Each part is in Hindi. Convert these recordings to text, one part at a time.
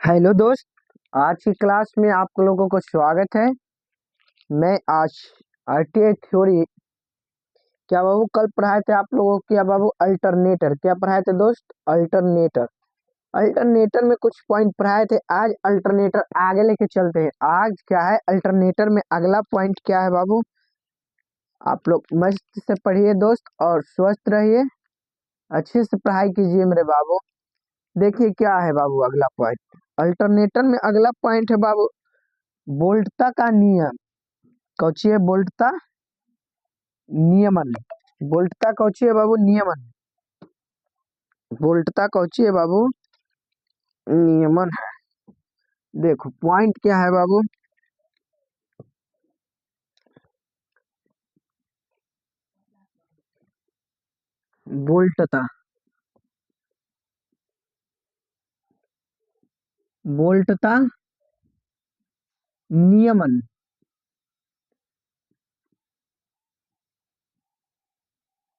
हेलो दोस्त। आज की क्लास में आप लोगों को स्वागत है। मैं आज आरटीआई थ्योरी क्या बाबू कल पढ़ाए थे आप लोगों को। क्या बाबू अल्टरनेटर क्या पढ़ाए थे दोस्त? अल्टरनेटर। अल्टरनेटर में कुछ पॉइंट पढ़ाए थे। आज अल्टरनेटर आगे लेके चलते हैं। आज क्या है अल्टरनेटर में अगला पॉइंट क्या है बाबू? आप लोग मस्त से पढ़िए दोस्त और स्वस्थ रहिए। अच्छे से पढ़ाई कीजिए मेरे बाबू। देखिए क्या है बाबू अगला पॉइंट। अल्टरनेटर में अगला पॉइंट है बाबू वोल्टता का नियम। कौची है? वोल्टता नियमन। वोल्टता कौची है बाबू? नियमन। वोल्टता कौची है बाबू? नियमन है। देखो पॉइंट क्या है बाबू। वोल्टता वोल्टता नियमन।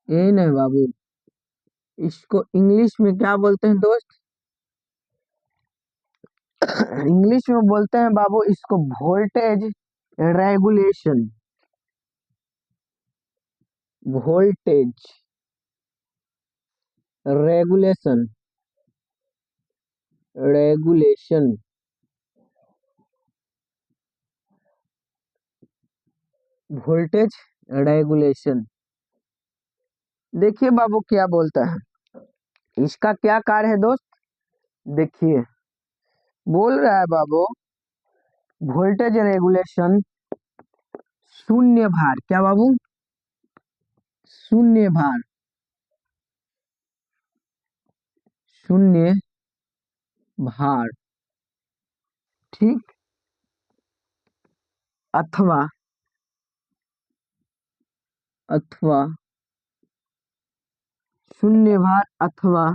यही नहीं बाबू, इसको इंग्लिश में क्या बोलते हैं दोस्त? इंग्लिश में बोलते हैं बाबू इसको voltage regulation. Voltage regulation. Regulation. Voltage regulation. देखिए बाबू क्या बोलता है, इसका क्या कार्य है दोस्त? देखिए बोल रहा है बाबू वोल्टेज रेगुलेशन शून्य भार। क्या बाबू? शून्य भार। शून्य भार। ठीक। अथवा अथवा शून्य भार अथवा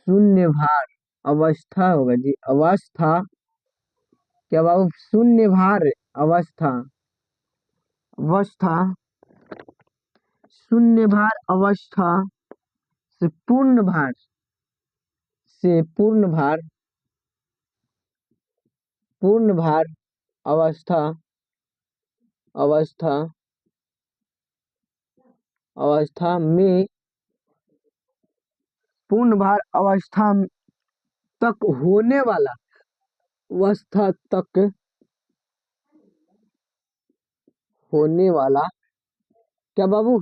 शून्य भार अवस्था होगा जी। अवस्था। क्या बाबू? शून्य भार अवस्था। अवस्था शून्य भार अवस्था से पूर्ण भार। से पूर्ण भार। पूर्ण भार अवस्था। अवस्था अवस्था में पूर्ण भार अवस्था तक होने वाला। अवस्था तक होने वाला। क्या बाबू?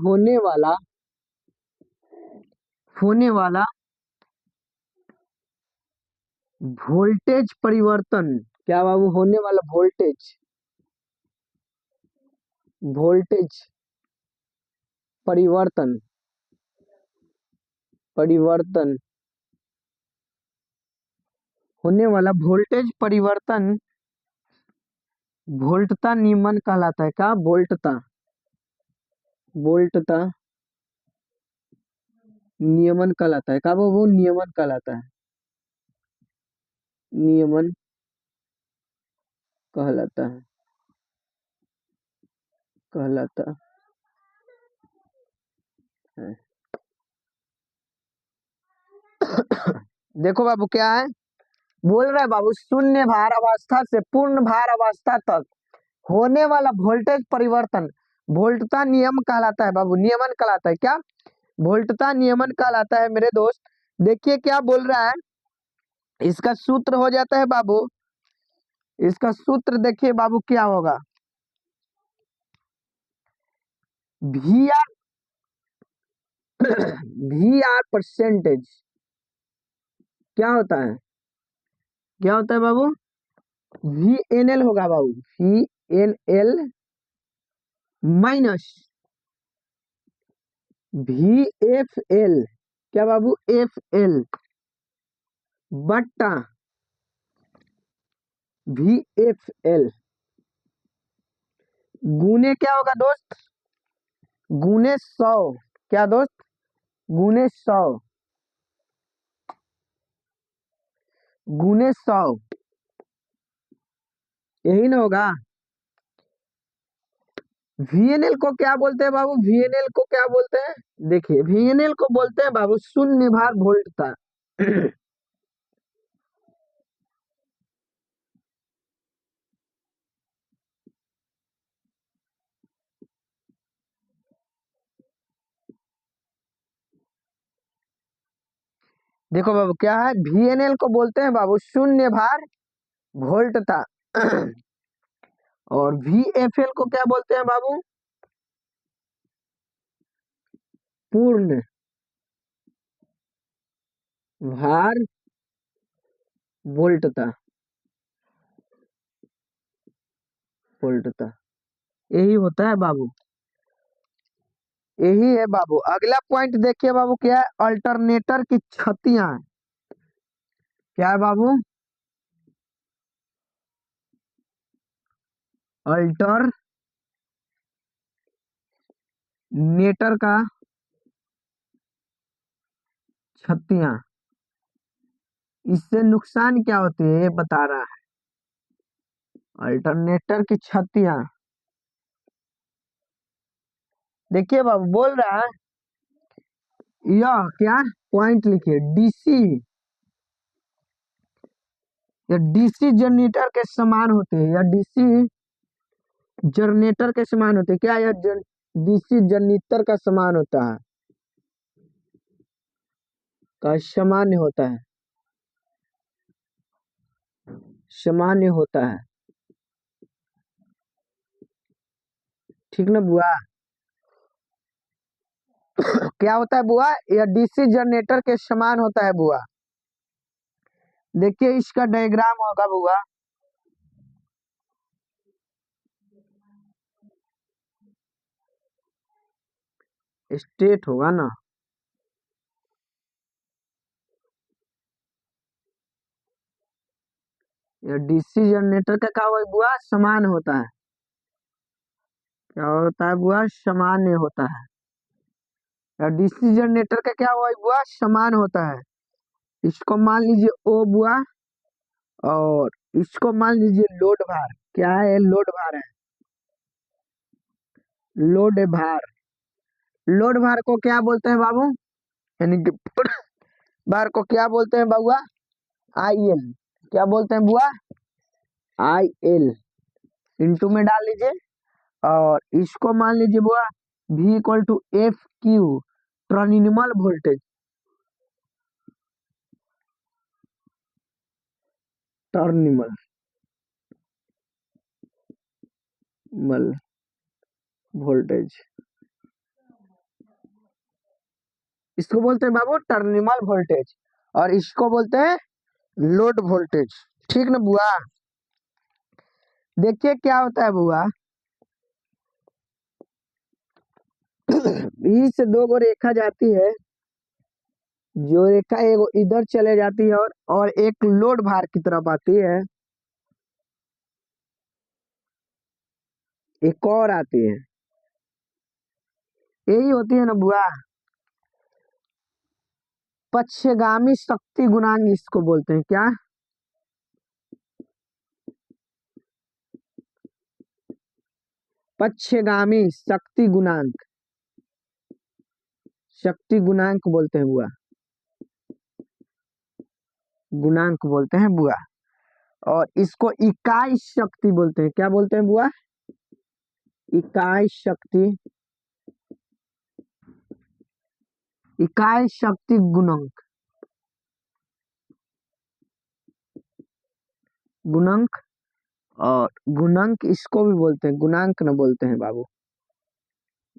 होने वाला वोल्टेज परिवर्तन। क्या बाबू? होने वाला वोल्टेज। वोल्टेज परिवर्तन। परिवर्तन होने वाला वोल्टेज परिवर्तन वोल्टता नियमन कहलाता है। क्या? वोल्टता। वोल्टता नियमन कहलाता है। क्या बाबू? नियमन कहलाता है। नियमन कहलाता है। कहलाता है। देखो बाबू क्या है बोल रहा है बाबू, शून्य भार अवस्था से पूर्ण भार अवस्था तक होने वाला वोल्टेज परिवर्तन वोल्टता नियम कहलाता है बाबू। नियमन कहलाता है। क्या? वोल्टता नियमन कहलाता है मेरे दोस्त। देखिए क्या बोल रहा है, इसका सूत्र हो जाता है बाबू। इसका सूत्र देखिए बाबू क्या होगा। We are we are percentage. क्या होता है? क्या होता है बाबू? वी एन एल होगा बाबू। V N L minus V F L. क्या बाबू? एफ एल बट्टा वी एफ एल गुने क्या होगा दोस्त? गुने 100। क्या दोस्त? गुने 100। गुने 100 यही ना होगा। वीएनएल को क्या बोलते हैं बाबू? वीएनएल को क्या बोलते हैं? देखिए वीएनएल को बोलते हैं बाबू शून्य भार वोल्टता। देखो बाबू क्या है, VNL को बोलते हैं बाबू शून्य भार वोल्टता। और VFL को क्या बोलते हैं बाबू, पूर्ण भार वोल्टता। वोल्टता यही होता है बाबू, यही है बाबू। अगला पॉइंट देखिए बाबू, क्या है, अल्टरनेटर की क्षतियां। क्या है बाबू, अल्टरनेटर का क्षतियां, इससे नुकसान क्या होती है ये बता रहा है। अल्टरनेटर की क्षतियां, देखिए बाबू बोल रहा है, यह क्या पॉइंट लिखिए, डीसी या डीसी जनरेटर के समान होते हैं, या डीसी जनरेटर के समान होते हैं। क्या यह डीसी जनरेटर का समान होता है, का सामान्य होता है, सामान्य होता है। ठीक ना बुआ, क्या होता है बुआ, यह डीसी जनरेटर के समान होता है बुआ। देखिए इसका डायग्राम होगा बुआ, स्ट्रेट होगा ना। यह डीसी जनरेटर का क्या हुआ बुआ, समान होता है। क्या होता है बुआ, सामान्य होता है। या डीसी जनरेटर का क्या हुआ बुआ, समान होता है। इसको मान लीजिए ओ बुआ, और इसको मान लीजिए लोड भार। क्या है, लोड भार है, लोड भार। लोड भार को क्या बोलते हैं बाबू, यानी कि भार को क्या बोलते हैं बाबुआ, IL। क्या बोलते हैं बुआ, IL। इंटू में डाल लीजिए, और इसको मान लीजिए बुआ V=FQ, terminal voltage. Terminal voltage, इसको बोलते हैं बाबू टर्मिनल वोल्टेज, और इसको बोलते हैं लोड वोल्टेज। ठीक ना बुआ, देखिए क्या होता है बुआ, B से दो गो रेखा जाती है, जो रेखा एगो इधर चले जाती है, और एक लोड भार की तरफ आती है, एक और आती है, यही होती है ना बुआ, पक्षगामी शक्ति गुणांक इसको बोलते हैं। क्या, पक्षगामी शक्ति गुणांक, शक्ति गुणांक बोलते हैं बुआ, गुणांक बोलते हैं बुआ। और इसको इकाई शक्ति बोलते हैं। क्या बोलते हैं बुआ, इकाई शक्ति, इकाई शक्ति गुणांक, गुणांक। और गुणांक इसको भी बोलते हैं, गुणांक न बोलते हैं बाबू,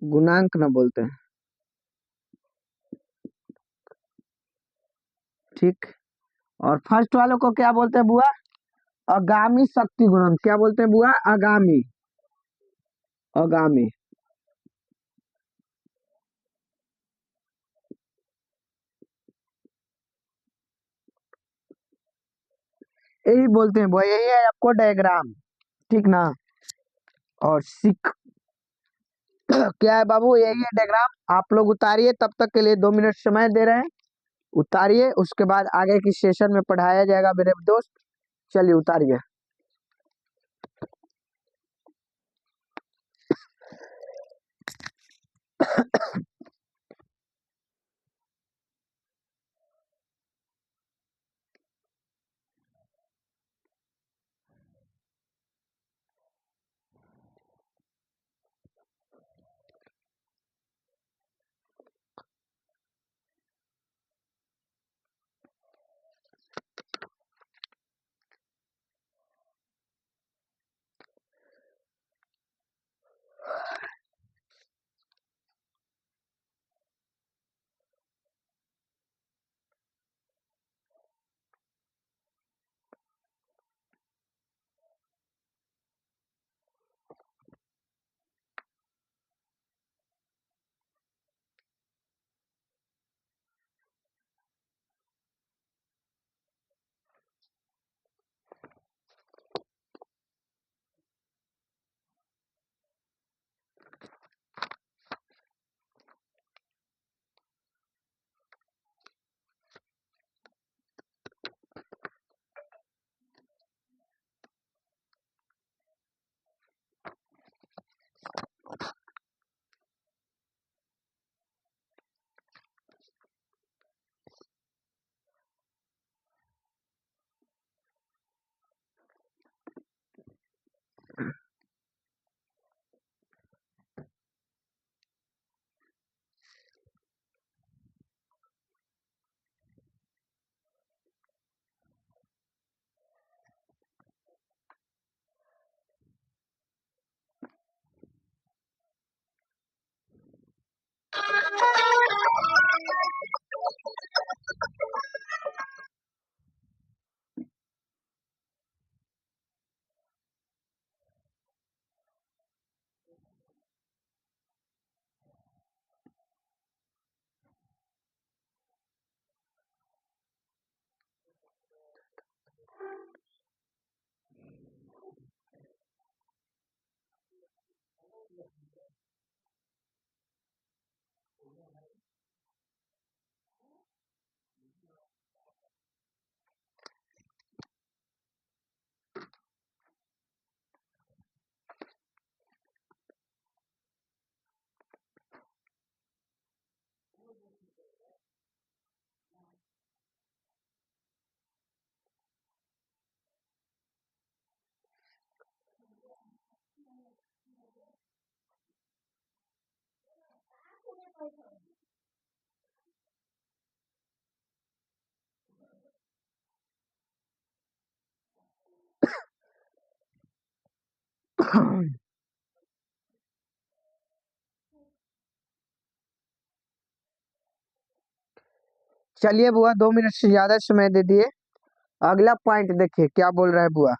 गुणांक न बोलते हैं। ठीक, और फर्स्ट वालों को क्या बोलते हैं बुआ, आगामी शक्ति गुणन। क्या बोलते हैं बुआ, आगामी, आगामी। यही बोलते हैं बुआ, यही है आपको डायग्राम। ठीक ना, और सीख क्या है बाबू, यही है डायग्राम। आप लोग उतारिए, तब तक के लिए 2 मिनट समय दे रहे हैं, उतारिए, उसके बाद आगे की सेशन में पढ़ाया जाएगा मेरे दोस्त। चलिए उतारिए। चलिए बुआ, 2 मिनट से ज्यादा समय दे दिए। अगला पॉइंट देखिए क्या बोल रहा है बुआ।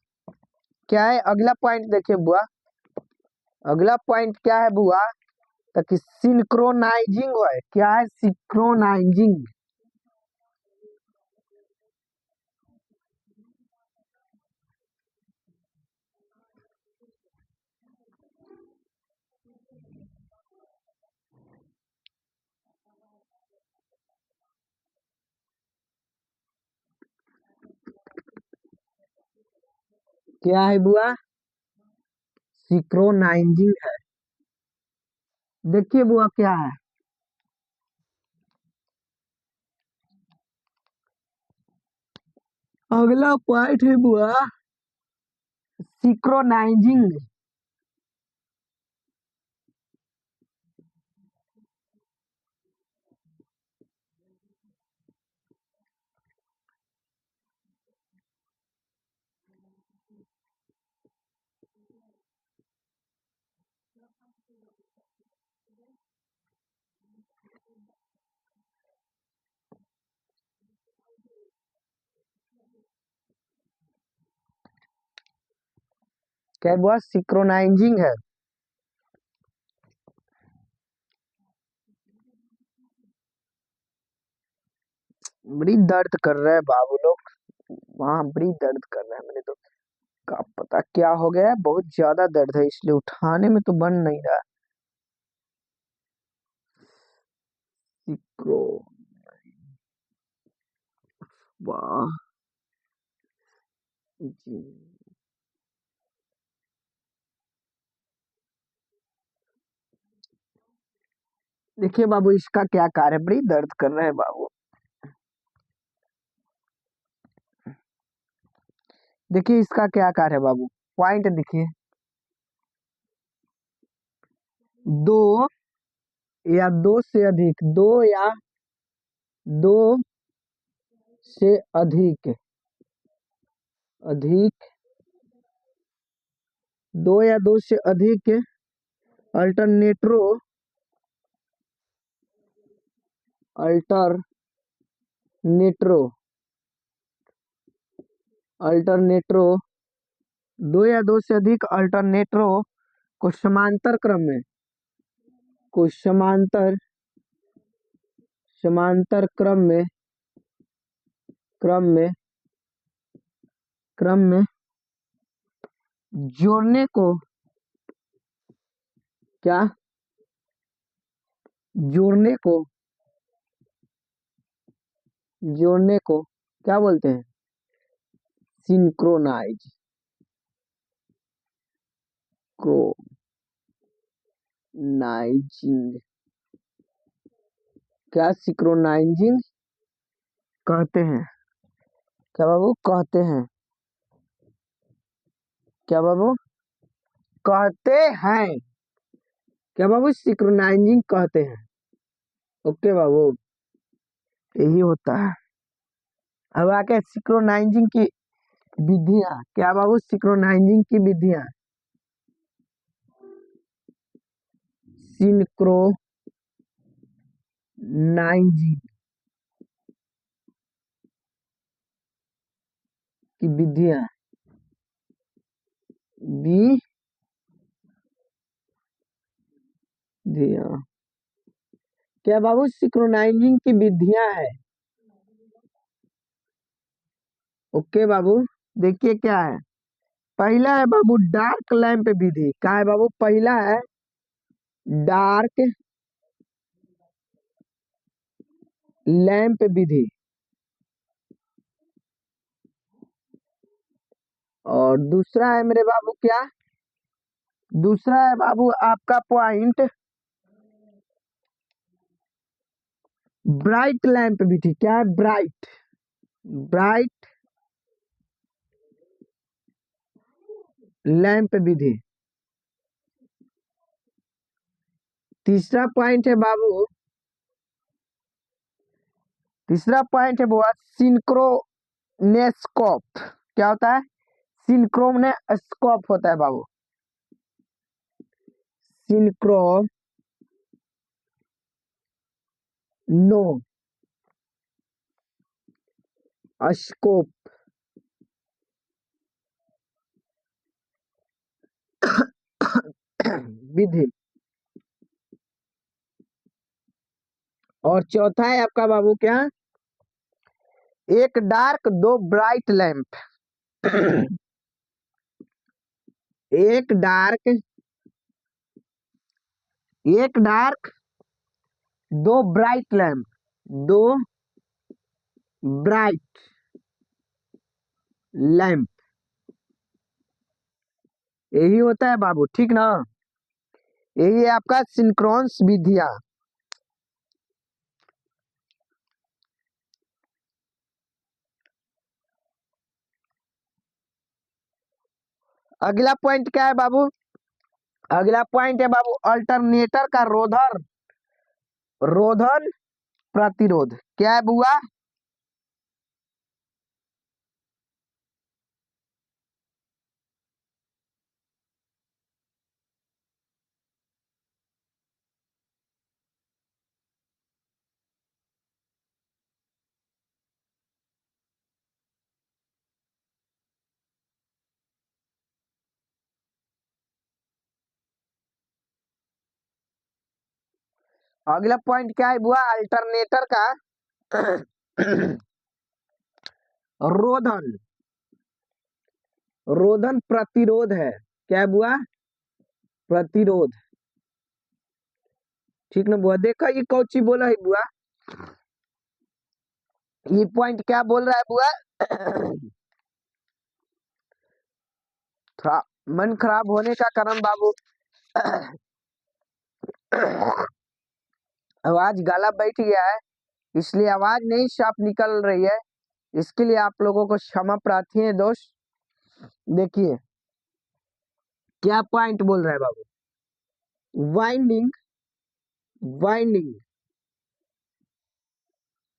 क्या है अगला पॉइंट देखिए बुआ। अगला पॉइंट क्या है बुआ? ताकि सिंक्रोनाइजिंग है। क्या है? सिंक्रोनाइजिंग। क्या है बुआ? सिंक्रोनाइजिंग है। देखिए बुआ क्या है। अगला पॉइंट है बुआ सिंक्रोनाइजिंग। क्या है बुआ? सिंक्रोनाइजिंग है। बड़ी दर्द कर रहा है बाबू लोग। वहाँ बड़ी दर्द कर रहा है मेरे तो। का पता क्या हो गया है, बहुत ज्यादा दर्द है इसलिए उठाने में तो बन नहीं रहा। सिक्रो वाह जी। देखिए बाबू इसका क्या कार्य है, बड़ी दर्द कर रहा है बाबू। देखिए इसका क्या कार्य है बाबू। पॉइंट देखिए। दो या दो से अधिक, दो या दो से अधिक, अधिक, दो या दो से अधिक अल्टरनेटरो, अल्टरनेटरो, अल्टरनेटरो, दो या दो से अधिक अल्टरनेटरो को समांतर क्रम में, को समांतर, समांतर क्रम में, क्रम में जोड़ने को, क्या? जोड़ने को, जोड़ने को क्या बोलते हैं? सिंक्रोनाइज, क्रोनाइजिंग। क्या? सिंक्रोनाइजिंग कहते हैं। क्या बाबू कहते हैं? क्या बाबू कहते हैं? क्या बाबू सिंक्रोनाइजिंग कहते हैं। ओके बाबू, यही होता है। अब आके सिंक्रोनाइजिंग की विधियां। क्या बाबू? सिंक्रोनाइजिंग की विधियां। सिंक्रोनाइजिंग की विधियां। विधियां। क्या बाबू? सिंक्रोनाइजिंग की विधियां है। ओके बाबू, देखिए क्या है। पहला है बाबू डार्क लैंप विधि। क्या है बाबू? पहला है डार्क लैंप विधि। और दूसरा है मेरे बाबू क्या? दूसरा है बाबू आपका पॉइंट ब्राइट लैंप विधि। क्या है? ब्राइट, ब्राइट लैंप विधि। तीसरा पॉइंट है बाबू तीसरा पॉइंट है बुआ सिंक्रोनेस्कोप। क्या होता है? सिंक्रोनेस्कोप होता है बाबू। सिंक्रोनोस्कोप विधि। और चौथा है आपका बाबू क्या? एक डार्क दो ब्राइट लैंप। एक डार्क दो ब्राइट लैंप। दो ब्राइट लैंप, यही होता है बाबू, ठीक ना? यही है आपका सिंक्रोन्स विधिया। अगला पॉइंट क्या है बाबू? अगला पॉइंट है बाबू अल्टरनेटर का रोधन प्रतिरोध। क्या है बुआ? अगला पॉइंट क्या है बुआ? अल्टरनेटर का रोधन प्रतिरोध है। क्या है बुआ? प्रतिरोध। ठीक ना बुआ? देखा ये कौची बोला है बुआ? ये पॉइंट क्या बोल रहा है बुआ? थोड़ा मन खराब होने का कारण बाबू आवाज गला बैठ गया है, इसलिए आवाज नहीं साफ निकल रही है। इसके लिए आप लोगों को क्षमा प्रार्थी है दोस्त। देखिए क्या पॉइंट बोल रहा है बाबू? वाइंडिंग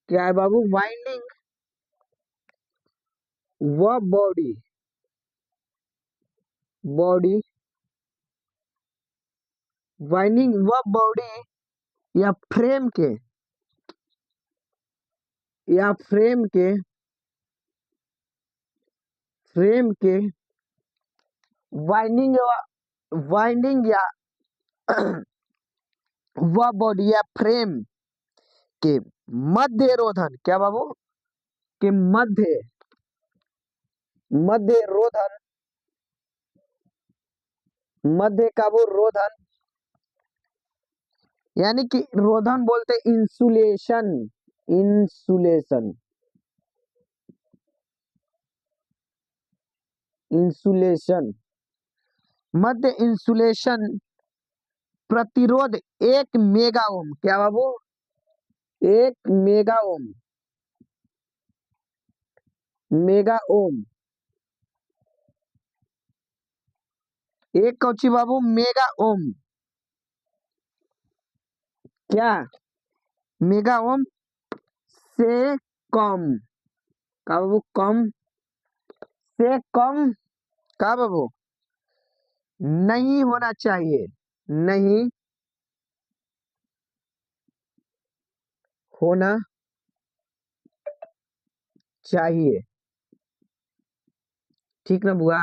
क्या है बाबू? वाइंडिंग व बॉडी वाइंडिंग व बॉडी या फ्रेम के वाइंडिंग या व बॉडी या फ्रेम के मध्य रोधन। क्या बाबू? के मध्य रोधन, मध्य का वो रोधन, यानी कि रोधन बोलते इंसुलेशन। इंसुलेशन इंसुलेशन मध्य इंसुलेशन प्रतिरोध 1 मेगा ओम। क्या बाबू? 1 मेगा ओम। एक कौची बाबू? Mega ohm. क्या? मेगा ओम से कम। का बाबू? कम से कम। का बाबू? नहीं होना चाहिए, नहीं होना चाहिए। ठीक ना बुआ?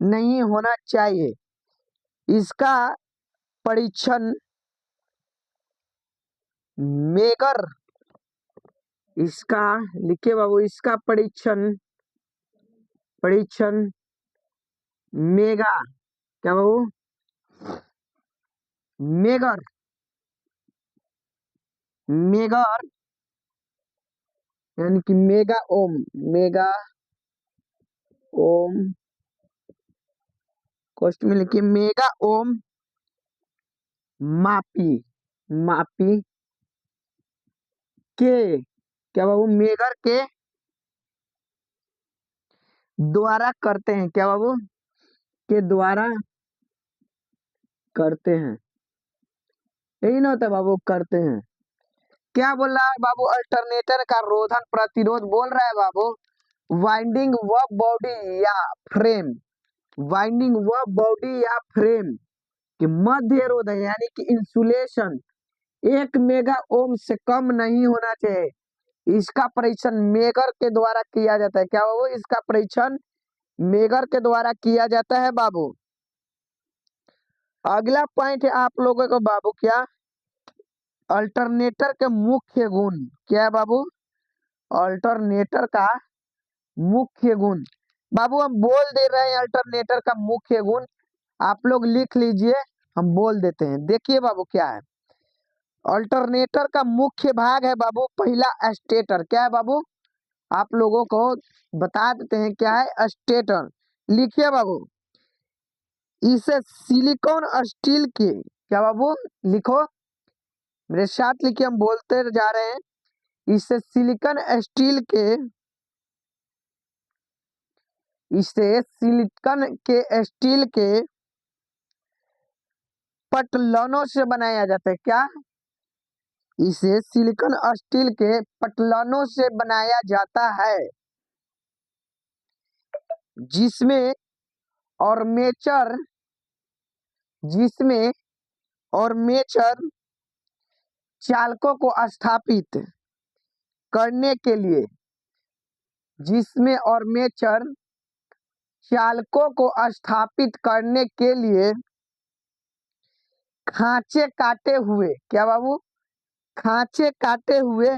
नहीं होना चाहिए। इसका परीक्षण मेगर इसका लिखिए बाबू, इसका परीक्षण मेगा। क्या बाबू? मेगर मेगर यानी कि मेगा ओम कोष्ट में लिखिए मेगा ओम मापी के। क्या बाबू? मेगर के द्वारा करते हैं। क्या बाबू? के द्वारा करते हैं। यही ना होता है बाबू, करते हैं। क्या बोल रहा है बाबू? अल्टरनेटर का रोधन प्रतिरोध बोल रहा है बाबू वाइंडिंग व बॉडी या फ्रेम, वाइंडिंग व बॉडी या फ्रेम कि मध्य रोध है, यानी कि इंसुलेशन 1 मेगा ओम से कम नहीं होना चाहिए। इसका परीक्षण मेगर के द्वारा किया जाता है। क्या बाबू? इसका परीक्षण मेगर के द्वारा किया जाता है बाबू। अगला पॉइंट है आप लोगों को बाबू, क्या अल्टरनेटर के मुख्य गुण। क्या है बाबू? अल्टरनेटर का मुख्य गुण बाबू हम बोल दे रहे हैं। अल्टरनेटर का मुख्य गुण आप लोग लिख लीजिए, हम बोल देते हैं। देखिए बाबू क्या है अल्टरनेटर का मुख्य भाग है बाबू, पहला स्टेटर। क्या है बाबू? आप लोगों को बता देते हैं क्या है स्टेटर। लिखिए बाबू, इसे सिलिकॉन स्टील के, क्या बाबू लिखो मेरे साथ, लिखिए हम बोलते जा रहे हैं। इसे सिलिकॉन स्टील के, इसे सिलिकॉन के स्टील के पटलनों से बनाया जाता है। क्या? इसे सिलिकॉन स्टील के पटलनों से बनाया जाता है, जिसमें आर्मेचर, जिसमें आर्मेचर चालकों को स्थापित करने के लिए, जिसमें आर्मेचर चालकों को स्थापित करने के लिए खांचे काटे हुए, क्या बाबू? खांचे काटे हुए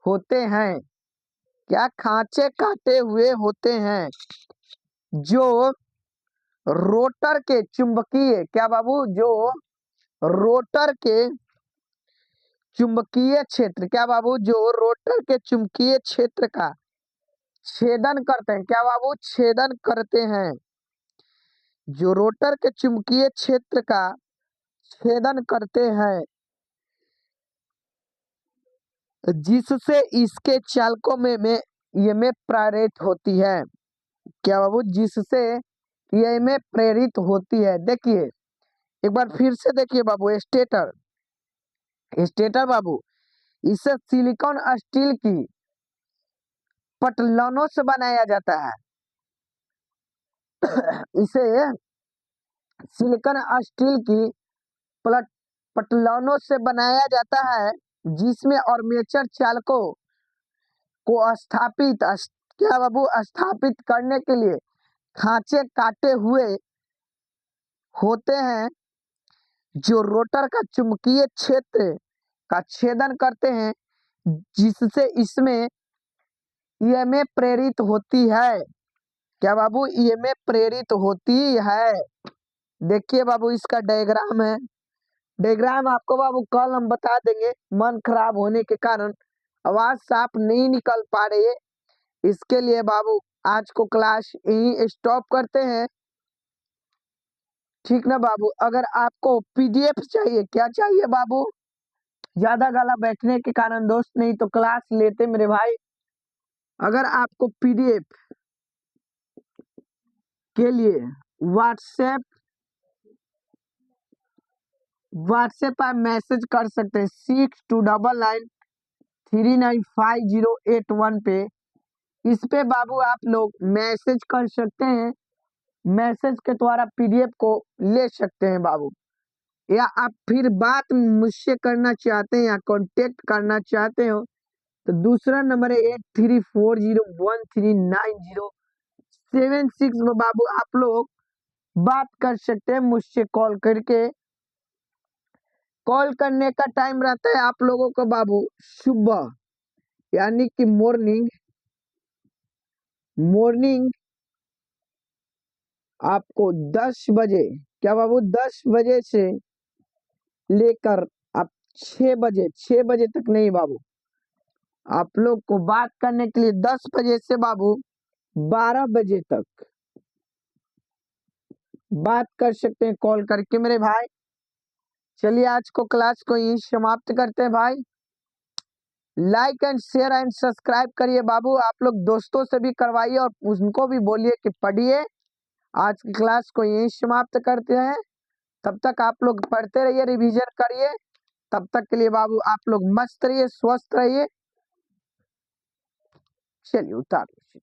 होते हैं। क्या? खांचे काटे हुए होते हैं, जो रोटर के चुंबकीय, क्या बाबू? जो रोटर के चुंबकीय क्षेत्र, क्या बाबू? जो रोटर के चुंबकीय क्षेत्र का छेदन करते हैं। क्या बाबू? छेदन करते हैं। जो रोटर के चुंबकीय क्षेत्र का छेदन करते हैं, जिससे इसके चालकों में ईएमएफ प्रेरित होती है। क्या बाबू? जिससे ईएमएफ प्रेरित होती है। देखिए एक बार फिर से देखिए बाबू, स्टेटर, स्टेटर बाबू इसे सिलिकॉन स्टील की पटलनों से बनाया जाता है। इसे सिलिकॉन स्टील की पटलनों से बनाया जाता है, जिसमें आर्मेचर चालकों को स्थापित, क्या बाबू? स्थापित करने के लिए खांचे काटे हुए होते हैं, जो रोटर का चुंबकीय क्षेत्र का छेदन करते हैं, जिससे इसमें ईएमएफ प्रेरित होती है। क्या बाबू? ईएमएफ प्रेरित होती है। देखिए बाबू इसका डायग्राम है, डायग्राम आपको बाबू कल हम बता देंगे। मन खराब होने के कारण आवाज साफ नहीं निकल पा रही है, इसके लिए बाबू आज को क्लास यही स्टॉप करते हैं, ठीक ना बाबू? अगर आपको पीडीएफ चाहिए, क्या चाहिए बाबू? ज्यादा गला बैठने के कारण दोस्त नहीं तो क्लास लेते मेरे भाई। अगर आपको पीडीएफ के लिए व्हाट्सएप पर मैसेज कर सकते हैं 6299395081 पे। इस पे बाबू आप लोग मैसेज कर सकते हैं, मैसेज के द्वारा पीडीएफ को ले सकते हैं बाबू। या आप फिर बात मुझसे करना चाहते हैं या कांटेक्ट करना चाहते हो तो दूसरा नंबर है 8340139076 में बाबू आप लोग बात कर सकते हैं मुझसे कॉल करके। कॉल करने का टाइम रहता है आप लोगों को बाबू सुबह, यानी कि मॉर्निंग आपको 10 बजे, क्या बाबू? 10 बजे से लेकर आप 6 बजे तक नहीं बाबू, आप लोग को बात करने के लिए 10 बजे से बाबू 12 बजे तक बात कर सकते हैं कॉल करके मेरे भाई। चलिए आज को क्लास को यही समाप्त करते हैं भाई। Like and share and subscribe करिए बाबू, आप लोग दोस्तों से भी करवाइए और उनको भी बोलिए कि पढ़िए। आज की क्लास को यही समाप्त करते हैं, तब तक आप लोग पढ़ते रहिए, रिवीजन करिए। तब तक के लिए बाबू आप लोग मस्त रहिए, स्वस्थ रहिए। चलिए उतार लो।